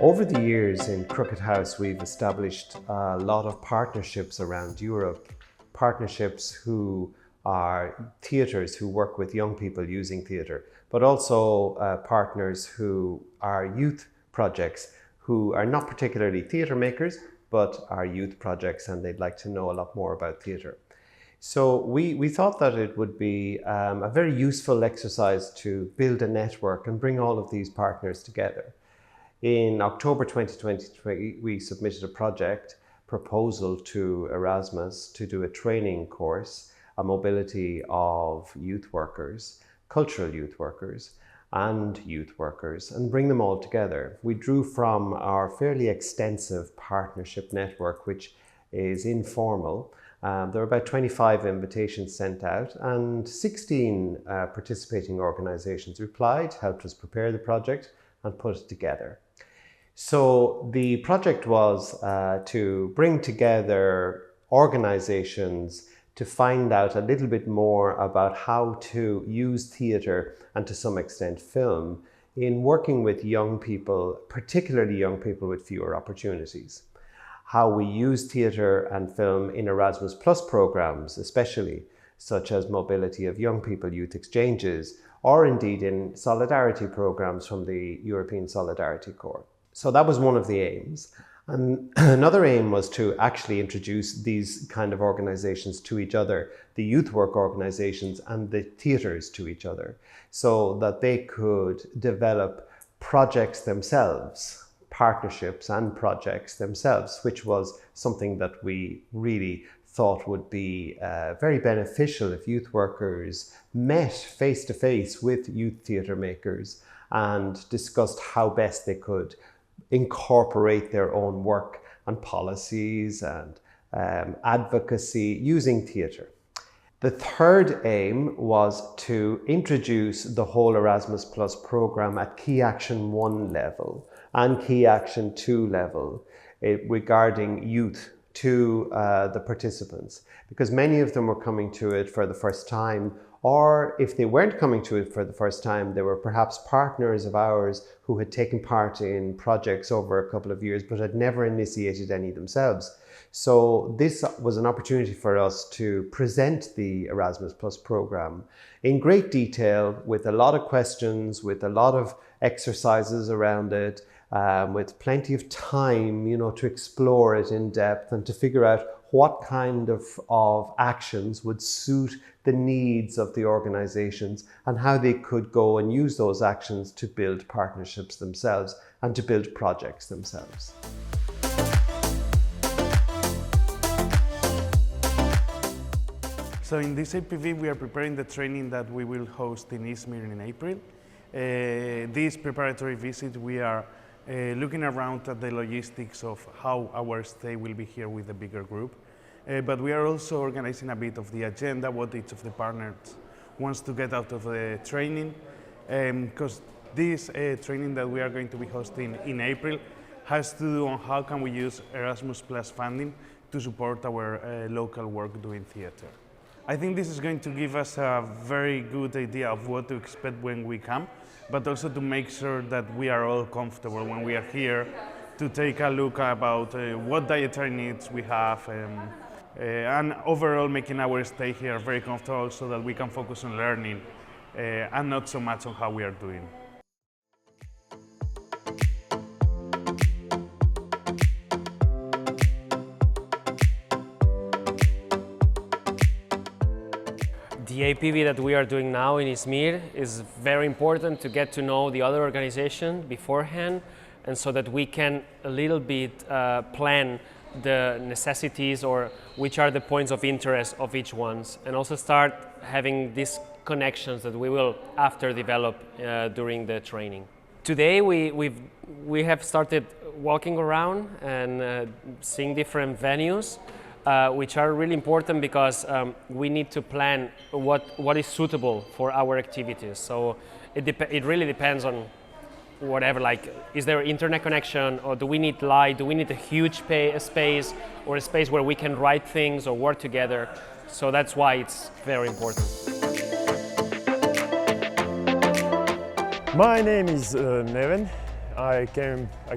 Over the years in Crooked House, we've established a lot of partnerships around Europe, partnerships who are theatres who work with young people using theatre, but also partners who are youth projects who are not particularly theatre makers, but are youth projects and they'd like to know a lot more about theatre. So we thought that it would be a very useful exercise to build a network and bring all of these partners together. In October 2020, we submitted a project proposal to Erasmus to do a training course, a mobility of youth workers, cultural youth workers, and youth workers, and bring them all together. We drew from our fairly extensive partnership network, which is informal. There were about 25 invitations sent out, and 16 participating organisations replied, helped us prepare the project and put it together. So the project was to bring together organisations to find out a little bit more about how to use theatre and to some extent film in working with young people, particularly young people with fewer opportunities. How we use theatre and film in Erasmus Plus programmes, especially, such as mobility of young people, youth exchanges, or indeed in solidarity programmes from the European Solidarity Corps. So that was one of the aims. And another aim was to actually introduce these kind of organisations to each other, the youth work organisations and the theatres to each other, so that they could develop projects themselves, partnerships and projects themselves, which was something that we really thought would be very beneficial if youth workers met face to face with youth theatre makers and discussed how best they could incorporate their own work and policies and advocacy using theatre. The third aim was to introduce the whole Erasmus Plus programme at Key Action 1 level and Key Action 2 level regarding youth to the participants, because many of them were coming to it for the first time, or if they weren't coming to it for the first time, they were perhaps partners of ours who had taken part in projects over a couple of years but had never initiated any themselves. So this was an opportunity for us to present the Erasmus Plus programme in great detail, with a lot of questions, with a lot of exercises around it, with plenty of time, to explore it in depth and to figure out what kind of actions would suit the needs of the organisations and how they could go and use those actions to build partnerships themselves and to build projects themselves. So in this APV, we are preparing the training that we will host in Izmir in April. This preparatory visit, we are looking around at the logistics of how our stay will be here with a bigger group. But we are also organizing a bit of the agenda, what each of the partners wants to get out of the training. Because this training that we are going to be hosting in April has to do on how can we use Erasmus Plus funding to support our local work doing theatre. I think this is going to give us a very good idea of what to expect when we come, but also to make sure that we are all comfortable when we are here, to take a look about what dietary needs we have, and overall making our stay here very comfortable so that we can focus on learning and not so much on how we are doing. The APV that we are doing now in Izmir is very important to get to know the other organization beforehand, and so that we can a little bit plan the necessities or which are the points of interest of each one, and also start having these connections that we will after develop during the training. Today we have started walking around and seeing different venues, which are really important because we need to plan what is suitable for our activities. So it really depends on whatever, like, is there internet connection, or do we need light, do we need a huge space, or a space where we can write things or work together. So that's why it's very important. My name is Neven. I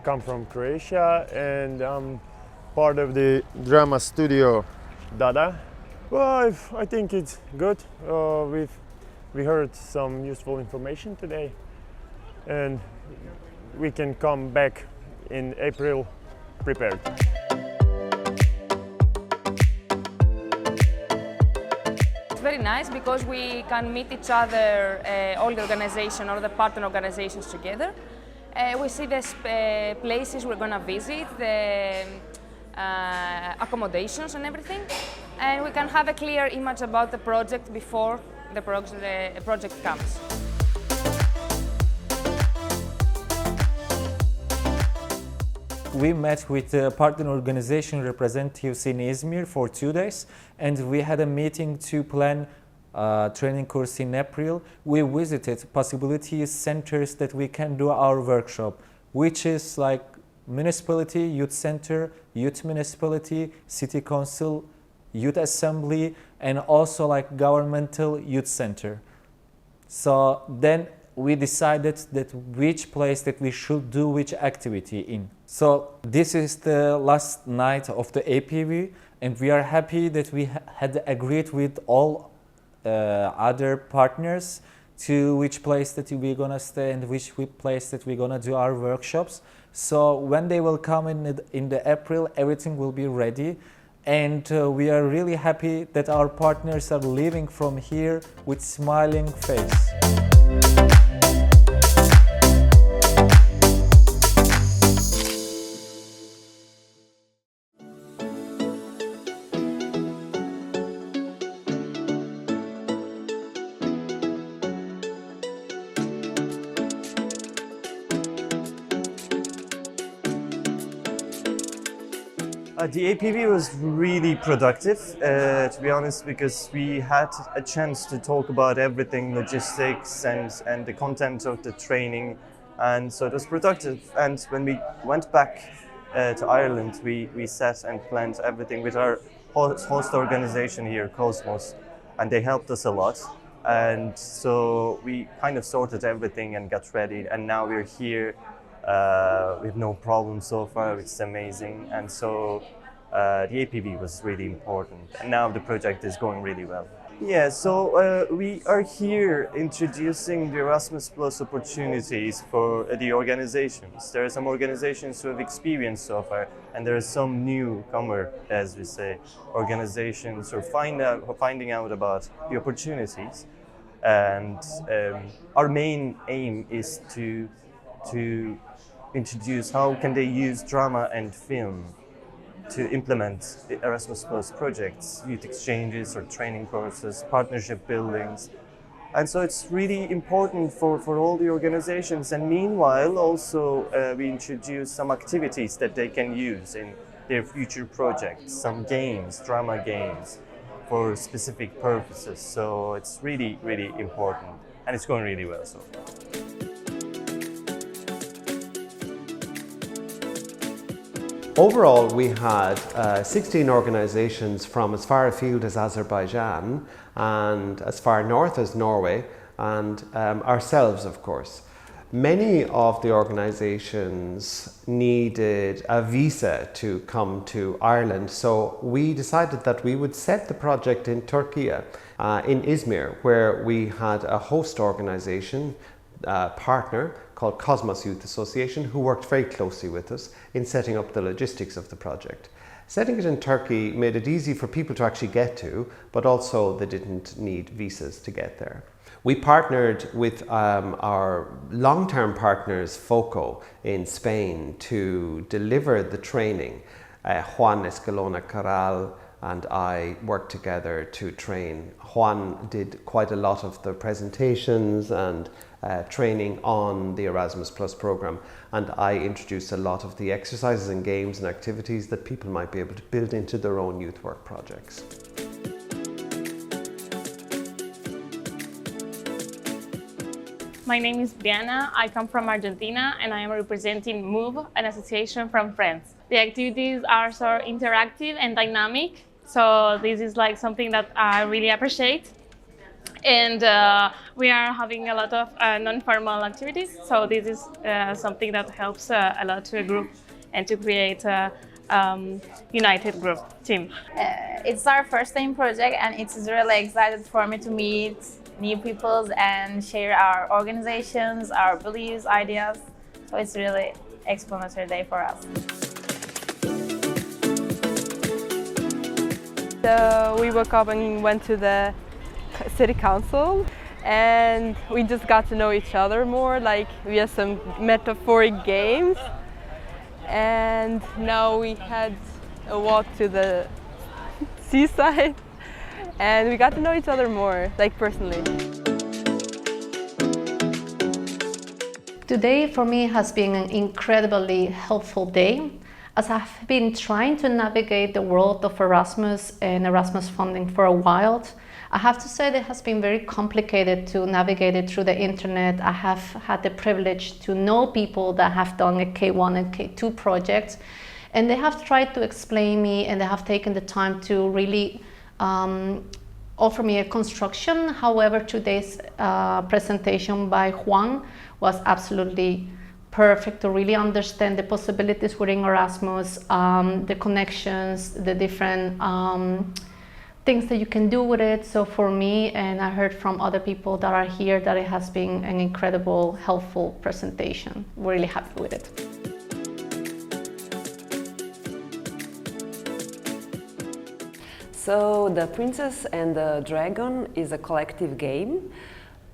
come from Croatia, and I'm part of the drama studio Dada. Well, I think it's good. We heard some useful information today, and we can come back in April prepared. It's very nice because we can meet each other, all the organization, all the partner organizations together. We see the places we're going to visit, the accommodations and everything, and we can have a clear image about the project before the project comes. We met with partner organization representatives in Izmir for 2 days, and we had a meeting to plan training course in April. We visited possibility centers that we can do our workshop, which is like municipality, youth center, youth municipality, city council, youth assembly, and also like governmental youth center. So then we decided that which place that we should do which activity in. So this is the last night of the APV, and we are happy that we had agreed with all other partners to which place that we're gonna stay and which place that we're gonna do our workshops. So when they will come in the April, everything will be ready. And we are really happy that our partners are leaving from here with smiling face. The APV was really productive, to be honest, because we had a chance to talk about everything, logistics and the content of the training, and so it was productive. And when we went back to Ireland, we sat and planned everything with our host organization here, Cosmos, and they helped us a lot. And so we kind of sorted everything and got ready, and now we're here. We have no problem so far, which is amazing. And so the APV was really important, and now the project is going really well. Yeah, so we are here introducing the Erasmus Plus opportunities for the organizations. There are some organizations who have experience so far, and there are some newcomer, as we say, organizations who are finding out about the opportunities. And our main aim is to introduce how can they use drama and film to implement the Erasmus Plus projects, youth exchanges or training courses, partnership buildings. And so it's really important for all the organizations. And meanwhile, also we introduce some activities that they can use in their future projects, some games, drama games for specific purposes. So it's really, really important, and it's going really well so far. Overall, we had 16 organizations from as far afield as Azerbaijan and as far north as Norway, and ourselves, of course. Many of the organizations needed a visa to come to Ireland, so we decided that we would set the project in Turkey, in Izmir, where we had a host organization partner called Cosmos Youth Association, who worked very closely with us in setting up the logistics of the project. Setting it in Turkey made it easy for people to actually get to, but also they didn't need visas to get there. We partnered with our long-term partners, FOCO, in Spain to deliver the training. Juan Escalona Caral and I worked together to train. Juan did quite a lot of the presentations and training on the Erasmus Plus program, and I introduced a lot of the exercises and games and activities that people might be able to build into their own youth work projects. My name is Diana. I come from Argentina, and I am representing MOVE, an association from France. The activities are so interactive and dynamic, so this is like something that I really appreciate. And we are having a lot of non-formal activities, so this is something that helps a lot to a group and to create a united group team. It's our first time project, and it's really excited for me to meet new people and share our organizations, our beliefs, ideas. So it's really explanatory day for us. So we woke up and went to the city council, and we just got to know each other more. Like, we had some metaphoric games, and now we had a walk to the seaside, and we got to know each other more, like, personally. Today for me has been an incredibly helpful day, as I've been trying to navigate the world of Erasmus and Erasmus funding for a while. I have to say that it has been very complicated to navigate it through the internet. I have had the privilege to know people that have done a K1 and K2 projects, and they have tried to explain me, and they have taken the time to really offer me a construction. However, today's presentation by Juan was absolutely perfect to really understand the possibilities within Erasmus, the connections, the different things that you can do with it. So for me, and I heard from other people that are here, that it has been an incredible, helpful presentation. We're really happy with it. So the Princess and the Dragon is a collective game.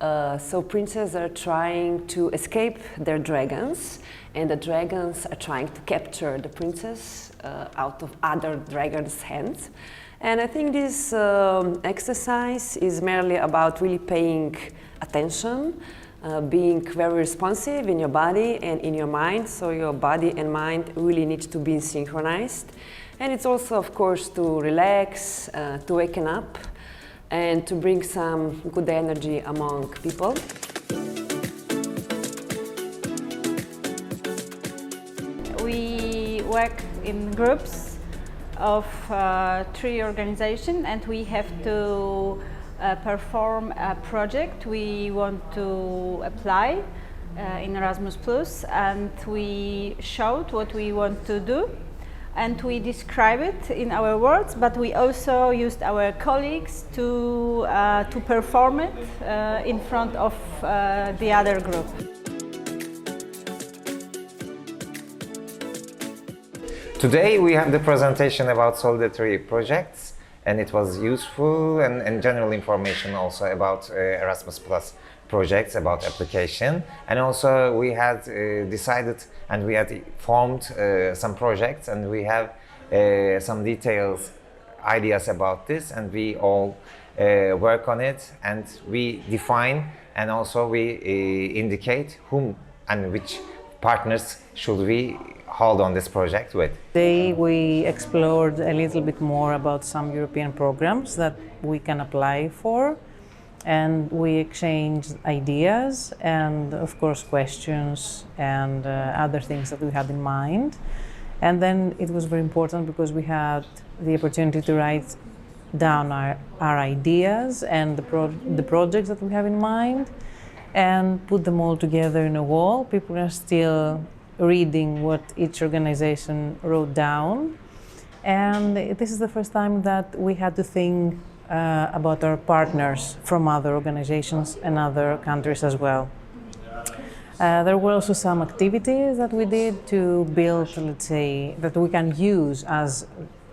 So princes are trying to escape their dragons, and the dragons are trying to capture the princess out of other dragons' hands. And I think this exercise is merely about really paying attention, being very responsive in your body and in your mind. So your body and mind really need to be synchronized. And it's also, of course, to relax, to waken up, and to bring some good energy among people. We work in groups of 3 organizations, and we have to perform a project we want to apply in Erasmus Plus, and we showed what we want to do, and we describe it in our words, but we also used our colleagues to perform it in front of the other group. Today we have the presentation about solidarity projects, and it was useful and general information also about Erasmus Plus projects, about application. And also we had decided, and we had formed some projects, and we have some details, ideas about this, and we all work on it, and we define, and also we indicate whom and which partners should we hold on this project with. Today we explored a little bit more about some European programs that we can apply for, and we exchanged ideas and of course questions and other things that we had in mind. And then it was very important because we had the opportunity to write down our ideas and the projects that we have in mind and put them all together in a wall. People are still reading what each organization wrote down. And this is the first time that we had to think about our partners from other organizations and other countries as well. There were also some activities that we did to build, let's say, that we can use as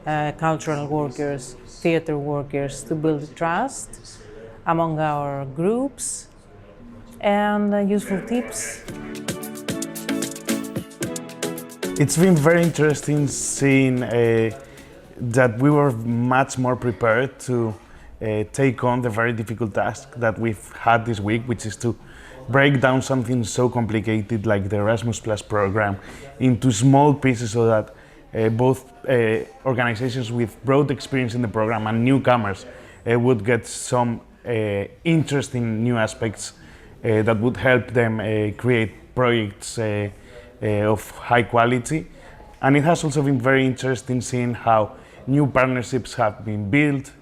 cultural workers, theater workers, to build trust among our groups, and useful tips. It's been very interesting seeing that we were much more prepared to take on the very difficult task that we've had this week, which is to break down something so complicated like the Erasmus Plus program into small pieces so that both organizations with broad experience in the program and newcomers would get some interesting new aspects that would help them create projects of high quality. And it has also been very interesting seeing how new partnerships have been built,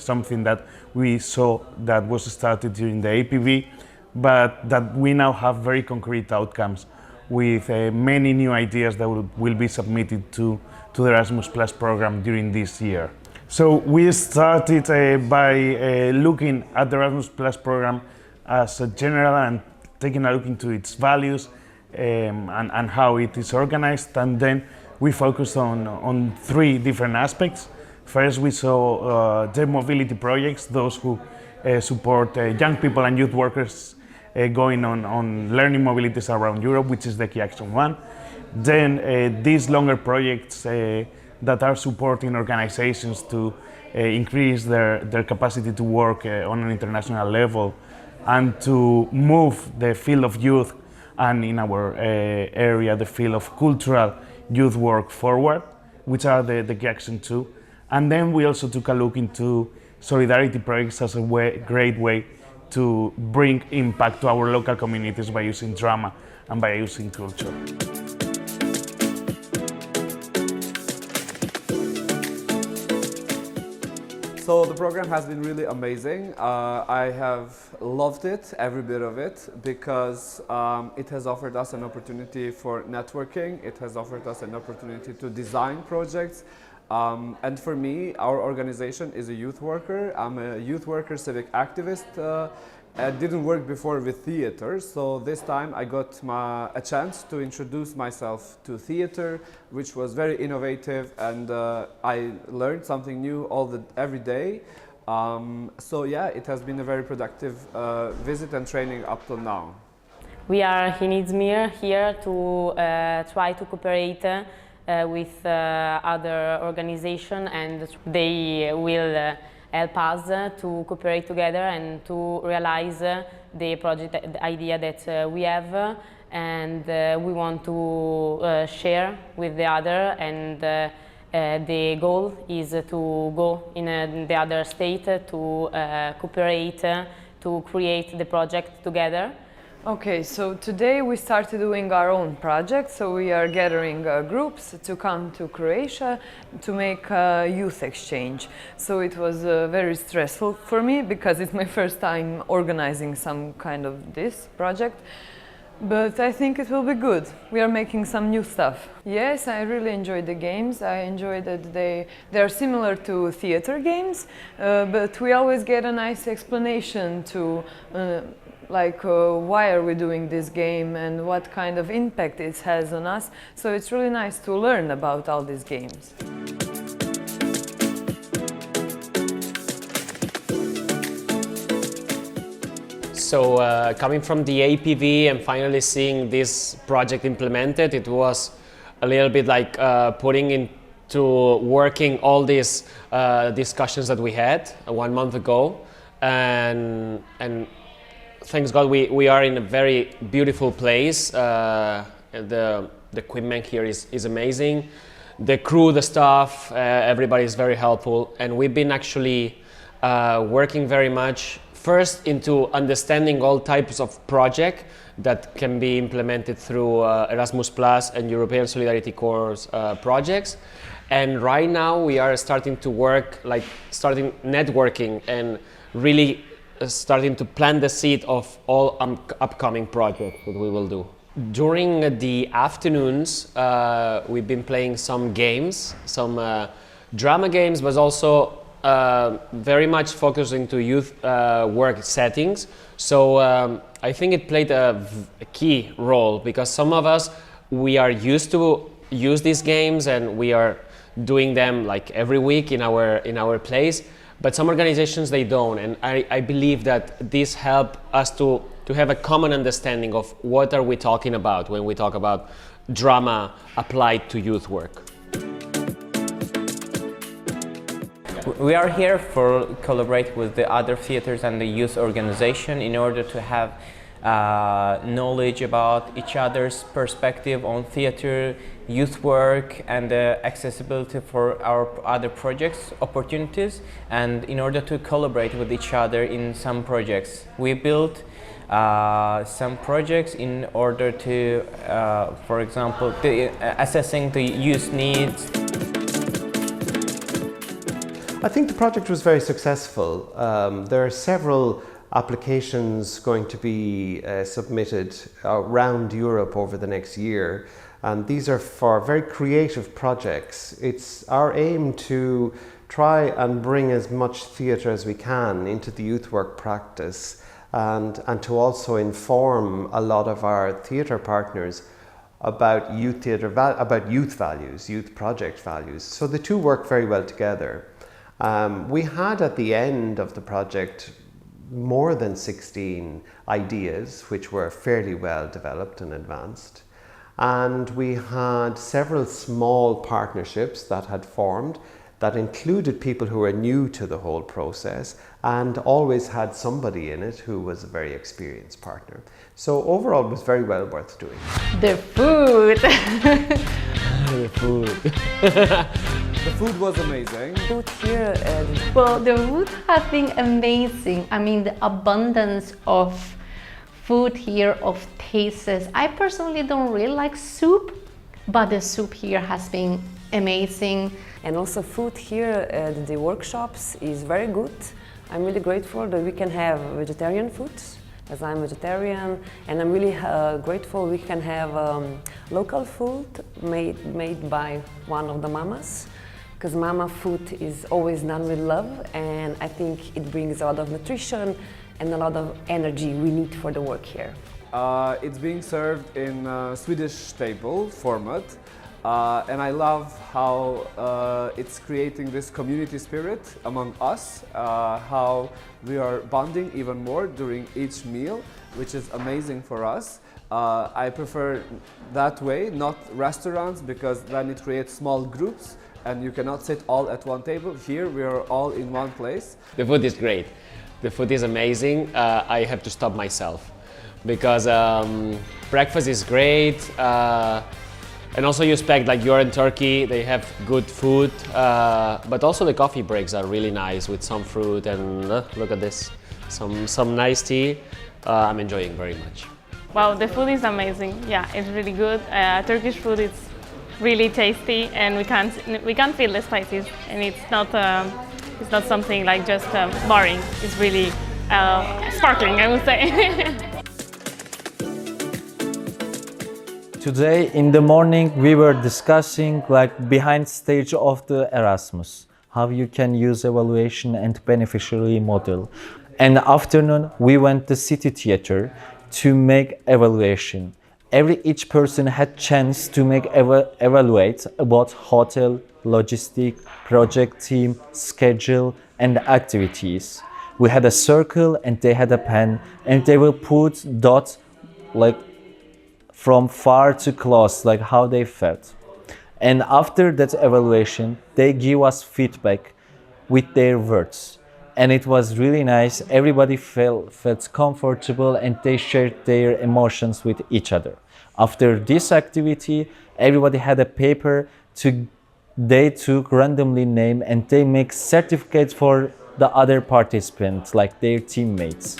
something that we saw that was started during the APV, but that we now have very concrete outcomes with many new ideas that will be submitted to the Erasmus Plus program during this year. So we started by looking at the Erasmus Plus program as a general and taking a look into its values and how it is organized, and then we focused on three different aspects. First, we saw the mobility projects, those who support young people and youth workers going on learning mobilities around Europe, which is the Key Action 1. Then these longer projects that are supporting organizations to increase their capacity to work on an international level and to move the field of youth and in our area the field of cultural youth work forward, which are the Key Action 2. And then we also took a look into solidarity projects as a great way to bring impact to our local communities by using drama and by using culture. So the program has been really amazing. I have loved it, every bit of it, because it has offered us an opportunity for networking. It has offered us an opportunity to design projects. And for me, our organization is a youth worker. I'm a youth worker, civic activist. I didn't work before with theater, so this time I got a chance to introduce myself to theater, which was very innovative, and I learned something new every day. So yeah, it has been a very productive visit and training up till now. We are in Izmir here to try to cooperate with other organizations, and they will help us to cooperate together and to realize the project the idea that we have, and we want to share with the other, and the goal is to go in the other state to cooperate to create the project together. Okay, so today we started doing our own project, so we are gathering groups to come to Croatia to make a youth exchange. So it was very stressful for me because it's my first time organizing some kind of this project. But I think it will be good. We are making some new stuff. Yes, I really enjoyed the games. I enjoy that they are similar to theater games, but we always get a nice explanation to why are we doing this game and what kind of impact it has on us. So it's really nice to learn about all these games. So coming from the APV and finally seeing this project implemented, it was a little bit like putting into working all these discussions that we had 1 month ago, and thanks God we are in a very beautiful place. The equipment here is amazing. The crew, the staff, everybody is very helpful, and we've been actually working very much first into understanding all types of projects that can be implemented through Erasmus Plus and European Solidarity Corps projects. And right now we are starting to work, starting networking and really starting to plant the seed of all upcoming projects that we will do. During the afternoons, we've been playing some games, some drama games, but also very much focused into youth work settings. So I think it played a key role because some of us, we are used to use these games and we are doing them like every week in our place. But some organizations, they don't, and I believe that this helps us to have a common understanding of what are we talking about when we talk about drama applied to youth work. We are here for collaborate with the other theaters and the youth organization in order to have knowledge about each other's perspective on theater, youth work, and accessibility for our other projects, opportunities, and in order to collaborate with each other in some projects. We built some projects in order to, for example, assessing the youth needs. I think the project was very successful. There are several applications going to be submitted around Europe over the next year, and these are for very creative projects. It's our aim to try and bring as much theatre as we can into the youth work practice, and to also inform a lot of our theatre partners about youth theatre, about youth values, youth project values. So the two work very well together. We had at the end of the project more than 16 ideas which were fairly well developed and advanced. And we had several small partnerships that had formed that included people who were new to the whole process and always had somebody in it who was a very experienced partner. So overall it was very well worth doing. The food! The food. The food was amazing. Food here Well, the food has been amazing. I mean, the abundance of food here, of tastes. I personally don't really like soup, but the soup here has been amazing. And also food here at the workshops is very good. I'm really grateful that we can have vegetarian food, as I'm vegetarian, and I'm really grateful we can have local food made by one of the mamas, because mama food is always done with love, and I think it brings a lot of nutrition and a lot of energy we need for the work here. It's being served in Swedish table format. And I love how it's creating this community spirit among us, how we are bonding even more during each meal, which is amazing for us. I prefer that way, not restaurants, because then it creates small groups and you cannot sit all at one table. Here we are all in one place. The food is great. The food is amazing. I have to stop myself because breakfast is great. And also you expect, like you're in Turkey, they have good food, but also the coffee breaks are really nice with some fruit and look at this, some nice tea. I'm enjoying very much. Wow, the food is amazing. Yeah, it's really good. Turkish food is really tasty, and we can't feel the spices, and it's not something like just boring. It's really sparkling, I would say. Today in the morning we were discussing like behind stage of the Erasmus, how you can use evaluation and beneficiary model. And afternoon we went to city theater to make evaluation. Each person had chance to make evaluate about hotel, logistic, project team, schedule and activities. We had a circle and they had a pen and they will put dots like from far to close, like how they felt. And after that evaluation, they give us feedback with their words. And it was really nice. Everybody felt comfortable and they shared their emotions with each other. After this activity, everybody had a paper they took randomly name and they make certificates for the other participants, like their teammates.